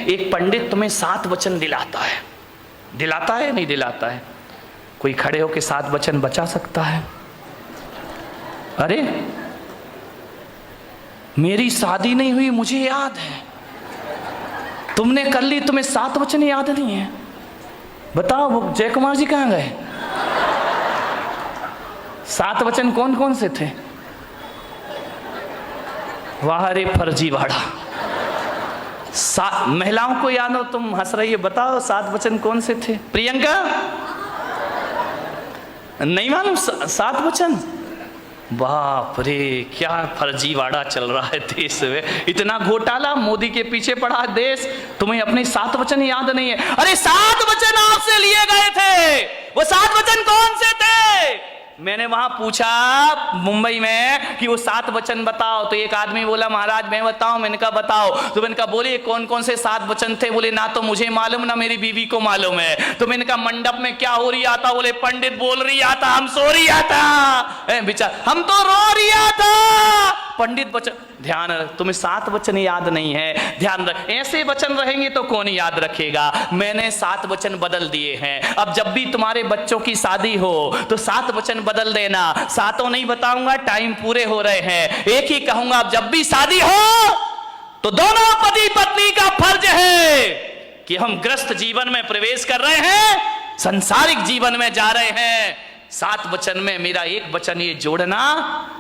एक पंडित तुम्हें 7 वचन दिलाता है, दिलाता है नहीं दिलाता है? कोई खड़े होके 7 वचन बचा सकता है? अरे मेरी शादी नहीं हुई मुझे याद है, तुमने कर ली, तुम्हें 7 वचन याद नहीं है? बताओ वो जय कुमार जी कहाँ गए? 7 वचन कौन कौन से थे? वाह रे फर्जीवाड़ा, महिलाओं को याद हो, तुम हंस रही हो, बताओ 7 वचन कौन से थे? प्रियंका नहीं मालूम 7 वचन? बाप रे क्या फर्जीवाड़ा चल रहा है देश में, इतना घोटाला, मोदी के पीछे पड़ा देश, तुम्हें अपने 7 वचन याद नहीं है? अरे 7 वचन आपसे लिए गए थे, वो 7 वचन कौन से थे? मैंने वहां पूछा मुंबई में कि वो 7 वचन बताओ, तो एक आदमी बोला महाराज मैं बताऊं, मैंने कहा बताओ, तो मैंने कहा बोले कौन कौन से 7 वचन थे? बोले ना तो मुझे मालूम ना मेरी बीवी को मालूम है। तो मैंने कहा मंडप में क्या हो रही आता? बोले पंडित बोल रही आता, हम सो रही आता, बेचारा हम तो रो रही आता, पंडित वचन। ध्यान रख, तुम्हें 7 वचन याद नहीं है, ध्यान रख, ऐसे वचन रहेंगे तो कौन याद रखेगा? मैंने 7 वचन बदल दिए हैं, अब जब भी तुम्हारे बच्चों की शादी हो तो 7 वचन बदल देना। 7 नहीं बताऊंगा, टाइम पूरे हो रहे हैं, एक ही कहूंगा, अब जब भी शादी हो तो दोनों पति पत्नी का फर्ज है कि हम ग्रस्त जीवन में प्रवेश कर रहे हैं, संसारिक जीवन में जा रहे हैं। 7 वचन में मेरा एक वचन ये जोड़ना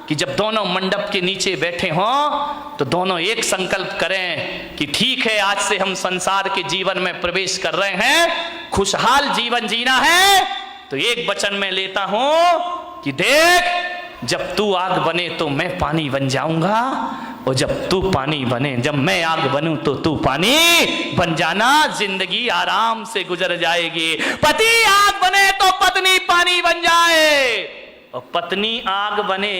कि जब दोनों मंडप के नीचे बैठे हों तो दोनों एक संकल्प करें कि ठीक है आज से हम संसार के जीवन में प्रवेश कर रहे हैं, खुशहाल जीवन जीना है। तो एक वचन में लेता हूं कि देख जब तू आग बने तो मैं पानी बन जाऊंगा, और जब तू पानी बने, जब मैं आग बनूं तो तू पानी बन जाना, जिंदगी आराम से गुजर जाएगी। पति आग बने तो पत्नी पानी बन जाए, और पत्नी आग बने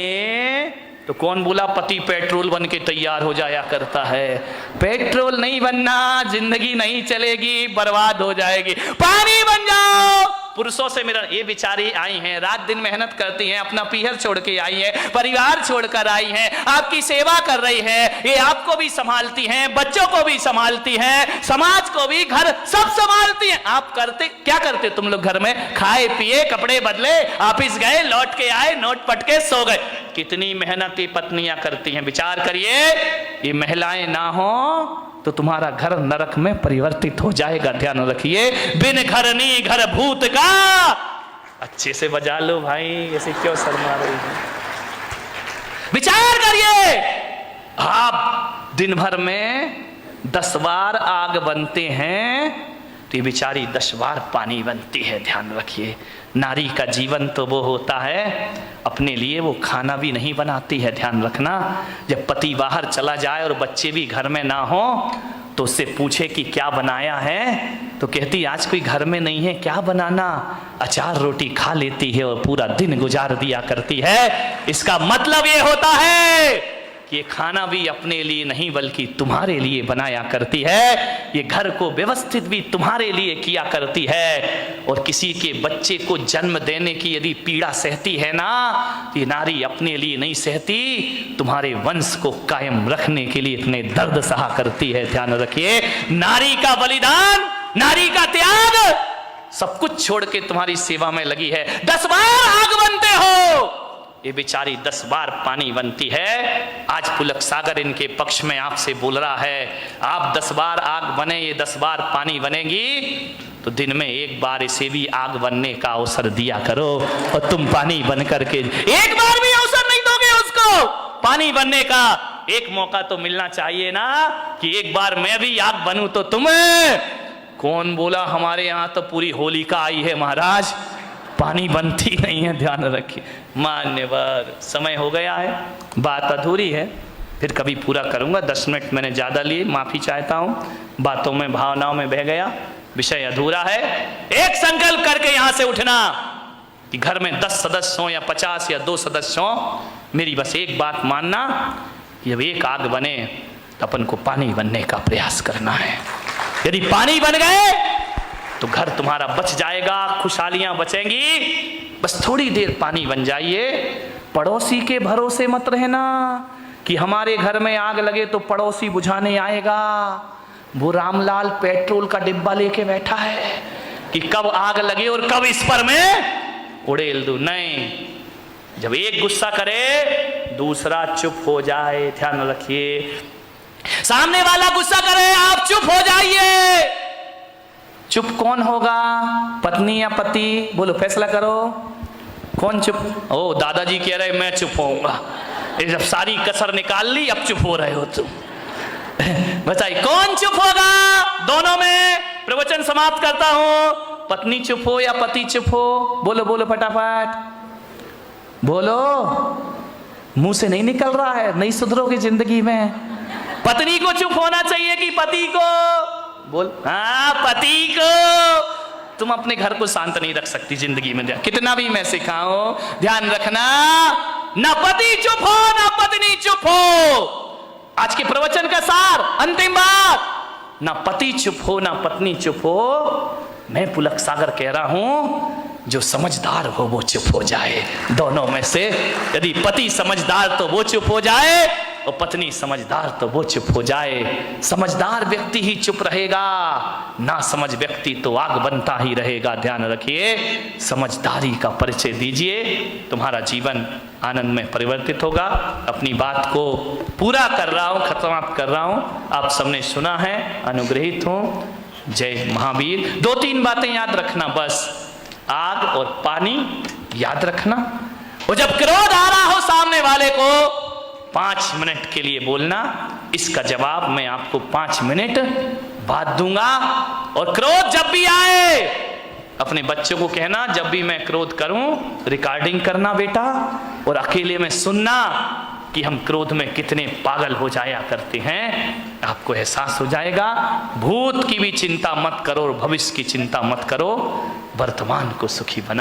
तो कौन बोला पति पेट्रोल बन के तैयार हो जाया करता है? पेट्रोल नहीं बनना, जिंदगी नहीं चलेगी, बर्बाद हो जाएगी। पानी बन जाओ। पुरुषों से मेरा, ये बेचारी आई हैं, रात दिन मेहनत करती हैं, अपना पीहर छोड़ के आई है, परिवार छोड़कर आई हैं, आपकी सेवा कर रही है, ये आपको भी संभालती हैं, बच्चों को भी संभालती हैं, समाज को भी, घर सब संभालती हैं। आप करते क्या करते तुम लोग घर में? खाए पिए, कपड़े बदले, ऑफिस गए, लौट के आए, नोट पटके सो गए। कितनी मेहनत ये पत्नियां करती हैं, विचार करिए। ये महिलाएं ना हो तो तुम्हारा घर नरक में परिवर्तित हो जाएगा, ध्यान रखिए। बिन घर नी घर भूत का, अच्छे से बजा लो भाई, ऐसे क्यों शर्मा रही है? विचार करिए, आप दिन भर में 10 बार आग बनते हैं तो ये बेचारी 10 बार पानी बनती है, ध्यान रखिए। नारी का जीवन तो वो होता है, अपने लिए वो खाना भी नहीं बनाती है, ध्यान रखना। जब पति बाहर चला जाए और बच्चे भी घर में ना हो तो उससे पूछे कि क्या बनाया है, तो कहती आज कोई घर में नहीं है, क्या बनाना? अचार रोटी खा लेती है और पूरा दिन गुजार दिया करती है। इसका मतलब ये होता है कि ये खाना भी अपने लिए नहीं बल्कि तुम्हारे लिए बनाया करती है, ये घर को व्यवस्थित भी तुम्हारे लिए किया करती है। और किसी के बच्चे को जन्म देने की यदि पीड़ा सहती है ना, तो ये नारी अपने लिए नहीं सहती, तुम्हारे वंश को कायम रखने के लिए इतने दर्द सहा करती है, ध्यान रखिए। नारी का बलिदान, नारी का त्याग, सब कुछ छोड़ के तुम्हारी सेवा में लगी है। 10 बार आग बनते हो, ये बेचारी 10 बार पानी बनती है। आज पुलक सागर इनके पक्ष में आपसे बोल रहा है, आप 10 बार आग बने, ये 10 बार पानी बनेगी, तो दिन में एक बार इसे भी आग बनने का अवसर दिया करो, और तुम पानी बन करके एक बार भी अवसर नहीं दोगे उसको पानी बनने का। एक मौका तो मिलना चाहिए ना कि एक बार मैं भी आग बनूं तो तुम्हें। कौन बोला हमारे यहाँ तो पूरी होलिका आई है महाराज, पानी बनती नहीं है, ध्यान रखिए। मान्यवर, समय हो गया है, बात अधूरी है, फिर कभी पूरा करूंगा। 10 मिनट मैंने ज़्यादा लिए, माफ़ी चाहता हूँ, बातों में भावनाओं में बह गया, विषय अधूरा है। एक संकल्प करके यहाँ से उठना कि घर में 10 सदस्य हों या 50 या 2 सदस्य हों, मेरी बस एक बात मानना कि जब एक आग बने तो अपन को पानी बनने का प्रयास करना है। यदि पानी बन गए तो घर तुम्हारा बच जाएगा, खुशहालियां बचेंगी। बस थोड़ी देर पानी बन जाइए। पड़ोसी के भरोसे मत रहना कि हमारे घर में आग लगे तो पड़ोसी बुझाने आएगा। वो रामलाल पेट्रोल का डिब्बा लेके बैठा है कि कब आग लगे और कब इस पर मैं उड़ेल दूं। नहीं, जब एक गुस्सा करे दूसरा चुप हो जाए। ध्यान रखिए, सामने वाला गुस्सा करे, आप चुप हो जाइए। चुप कौन होगा, पत्नी या पति? बोलो, फैसला करो, कौन चुप? ओ, दादाजी कह रहे मैं चुप होऊंगा। जब सारी कसर निकाल ली, अब चुप हो रहे हो तुम। बताइए कौन चुप होगा? दोनों में प्रवचन समाप्त करता हूं। पत्नी चुप हो या पति चुप हो? बोलो बोलो फटाफट बोलो, मुंह से नहीं निकल रहा है, नहीं सुधरोगे जिंदगी में। पत्नी को चुप होना चाहिए कि पति को? बोल, हाँ पति को। तुम अपने घर को शांत नहीं रख सकती जिंदगी में, कितना भी मैं सिखाऊं। ध्यान रखना, ना पति चुप हो ना पत्नी चुप हो। आज के प्रवचन का सार, अंतिम बात, ना पति चुप हो ना पत्नी चुप हो। मैं पुलक सागर कह रहा हूं, जो समझदार हो वो चुप हो जाए। दोनों में से यदि पति समझदार तो वो चुप हो जाए, और पत्नी समझदार तो वो चुप हो जाए। समझदार व्यक्ति ही चुप रहेगा, ना समझ व्यक्ति तो आग बनता ही रहेगा। ध्यान रखिए, समझदारी का परिचय दीजिए, तुम्हारा जीवन आनंद में परिवर्तित होगा। अपनी बात को पूरा कर रहा हूं, खत्म कर रहा हूं। आप सबने सुना है, अनुग्रहित हूं। जय महावीर। 2-3 बातें याद रखना बस, आग और पानी याद रखना। और जब क्रोध आ रहा हो सामने वाले को, 5 मिनट के लिए बोलना, इसका जवाब मैं आपको 5 मिनट बाद दूंगा। और क्रोध जब भी आए, अपने बच्चों को कहना, जब भी मैं क्रोध करूं रिकॉर्डिंग करना बेटा, और अकेले में सुनना कि हम क्रोध में कितने पागल हो जाया करते हैं। आपको एहसास हो जाएगा। भूत की भी चिंता मत करो और भविष्य की चिंता मत करो, वर्तमान को सुखी बना।